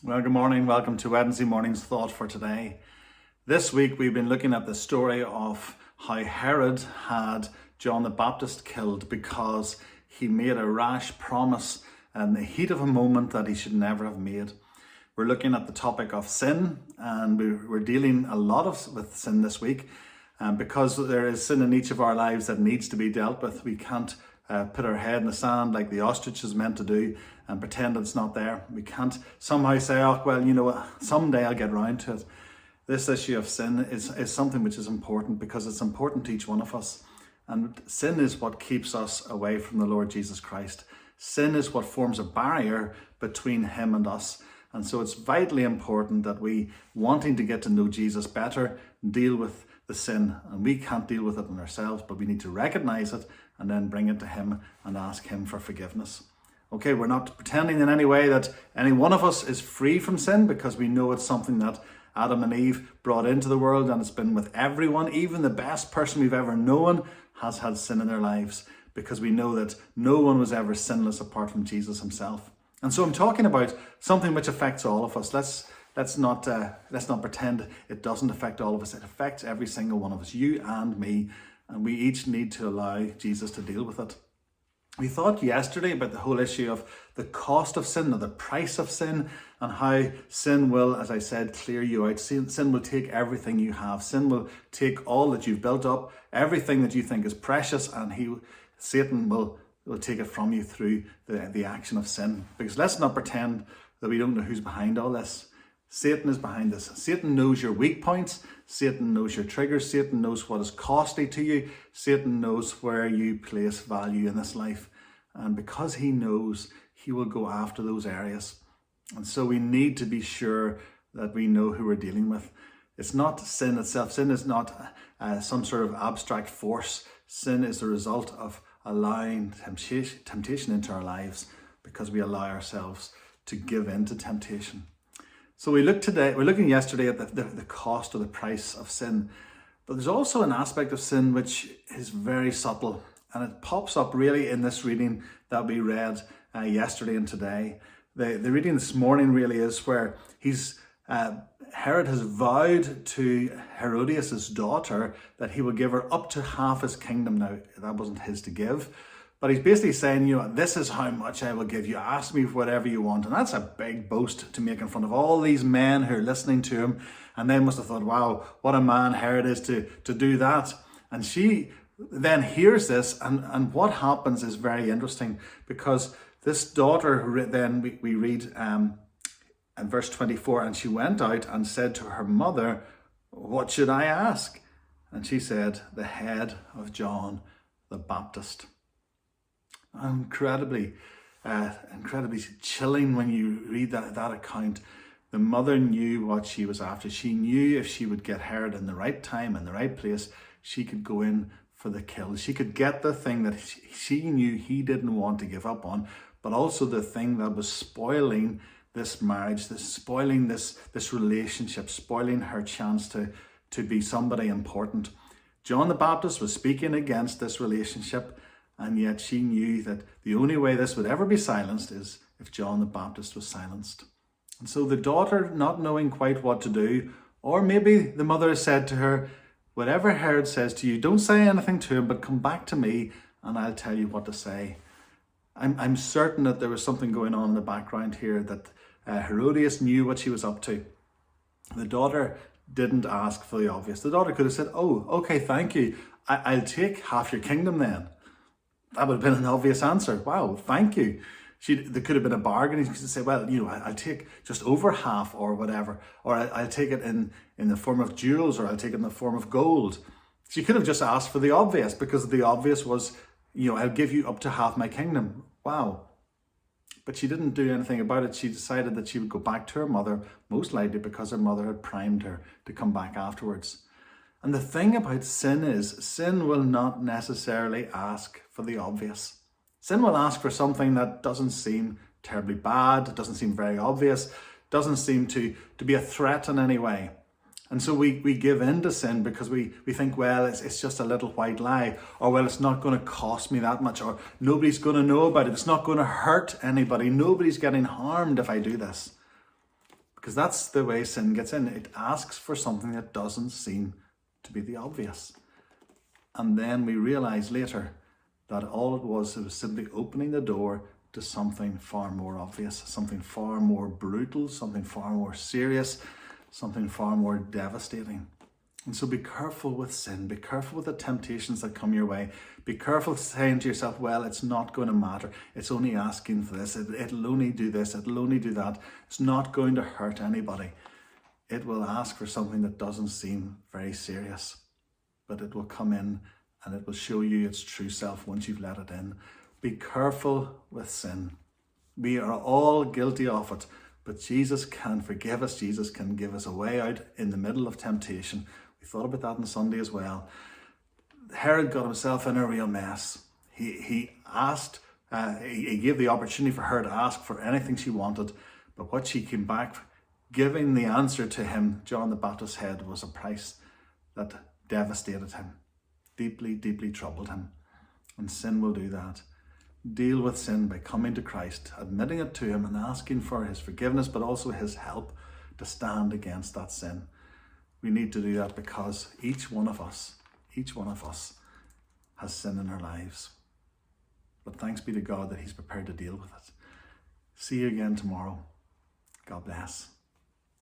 Well, good morning. Welcome to Wednesday morning's thought for today. This week we've been looking at the story of how Herod had John the Baptist killed because he made a rash promise in the heat of a moment that he should never have made. We're looking at the topic of sin, and we're dealing a lot with sin this week. And because there is sin in each of our lives that needs to be dealt with, we can't put our head in the sand like the ostrich is meant to do and pretend it's not there. We can't somehow say, oh, well, you know what, someday I'll get round to it. This issue of sin is something which is important because it's important to each one of us. And sin is what keeps us away from the Lord Jesus Christ. Sin is what forms a barrier between him and us. And so it's vitally important that we, wanting to get to know Jesus better, deal with the sin. And we can't deal with it in ourselves, but we need to recognize it and then bring it to him and ask him for forgiveness. Okay, we're not pretending in any way that any one of us is free from sin, because we know it's something that Adam and Eve brought into the world, and it's been with everyone. Even the best person we've ever known has had sin in their lives, because we know that no one was ever sinless apart from Jesus himself. And so I'm talking about something which affects all of us. Let's not pretend it doesn't affect all of us. It affects every single one of us, you and me, and we each need to allow Jesus to deal with it. We thought yesterday about the whole issue of the cost of sin, or the price of sin, and how sin will, as I said, clear you out. Sin will take everything you have. Sin will take all that you've built up, everything that you think is precious, and Satan will take it from you through the action of sin. Because let's not pretend that we don't know who's behind all this. Satan is behind this. Satan knows your weak points. Satan knows your triggers. Satan knows what is costly to you. Satan knows where you place value in this life. And because he knows, he will go after those areas. And so we need to be sure that we know who we're dealing with. It's not sin itself. Sin is not some sort of abstract force. Sin is the result of allowing temptation into our lives, because we allow ourselves to give in to temptation. So we're looking yesterday at the cost or the price of sin. But there's also an aspect of sin which is very subtle, and it pops up really in this reading that we read yesterday and today. The reading this morning really is where Herod has vowed to Herodias' daughter that he will give her up to half his kingdom. Now, that wasn't his to give, but he's basically saying, this is how much I will give you. Ask me whatever you want. And that's a big boast to make in front of all these men who are listening to him. And they must have thought, wow, what a man Herod is to do that. And she then hears this, and what happens is very interesting, because this daughter, then we read in verse 24, and she went out and said to her mother, what should I ask? And she said, the head of John the Baptist. Incredibly chilling when you read that account. The mother knew what she was after. She knew if she would get Herod in the right time, in the right place, she could go in for the kill. She could get the thing that she knew he didn't want to give up on, but also the thing that was spoiling this marriage, spoiling this relationship, spoiling her chance to be somebody important. John the Baptist was speaking against this relationship, and yet she knew that the only way this would ever be silenced is if John the Baptist was silenced. And so the daughter, not knowing quite what to do, or maybe the mother said to her, whatever Herod says to you, don't say anything to him, but come back to me and I'll tell you what to say. I'm certain that there was something going on in the background here, that Herodias knew what she was up to. The daughter didn't ask for the obvious. The daughter could have said, oh, okay, thank you. I'll take half your kingdom then. That would have been an obvious answer. Wow, thank you. There could have been a bargain. She could say, well, I'll take just over half or whatever, or I'll take it in the form of jewels, or I'll take it in the form of gold. She could have just asked for the obvious, because the obvious was, I'll give you up to half my kingdom. Wow. But she didn't do anything about it. She decided that she would go back to her mother, most likely because her mother had primed her to come back afterwards. And the thing about sin is, sin will not necessarily ask for the obvious. Sin will ask for something that doesn't seem terribly bad, doesn't seem very obvious, doesn't seem to be a threat in any way. And so we give in to sin because we think, well, it's just a little white lie, or well, it's not going to cost me that much, or nobody's going to know about it. It's not going to hurt anybody. Nobody's getting harmed if I do this. Because that's the way sin gets in. It asks for something that doesn't seem to be the obvious. And then we realize later that all it was simply opening the door to something far more obvious, something far more brutal, something far more serious, something far more devastating. And so be careful with sin. Be careful with the temptations that come your way. Be careful saying to yourself, well, it's not going to matter. It's only asking for this. It'll only do this. It'll only do that. It's not going to hurt anybody. It will ask for something that doesn't seem very serious, but it will come in and it will show you its true self once you've let it in. Be careful with sin. We are all guilty of it, but Jesus can forgive us. Jesus can give us a way out in the middle of temptation. We thought about that on Sunday as well. Herod got himself in a real mess. He gave the opportunity for her to ask for anything she wanted, but what she came back giving the answer to him, John the Baptist's head, was a price that devastated him, deeply, deeply troubled him. And sin will do that. Deal with sin by coming to Christ, admitting it to him and asking for his forgiveness, but also his help to stand against that sin. We need to do that because each one of us has sin in our lives. But thanks be to God that he's prepared to deal with it. See you again tomorrow. God bless.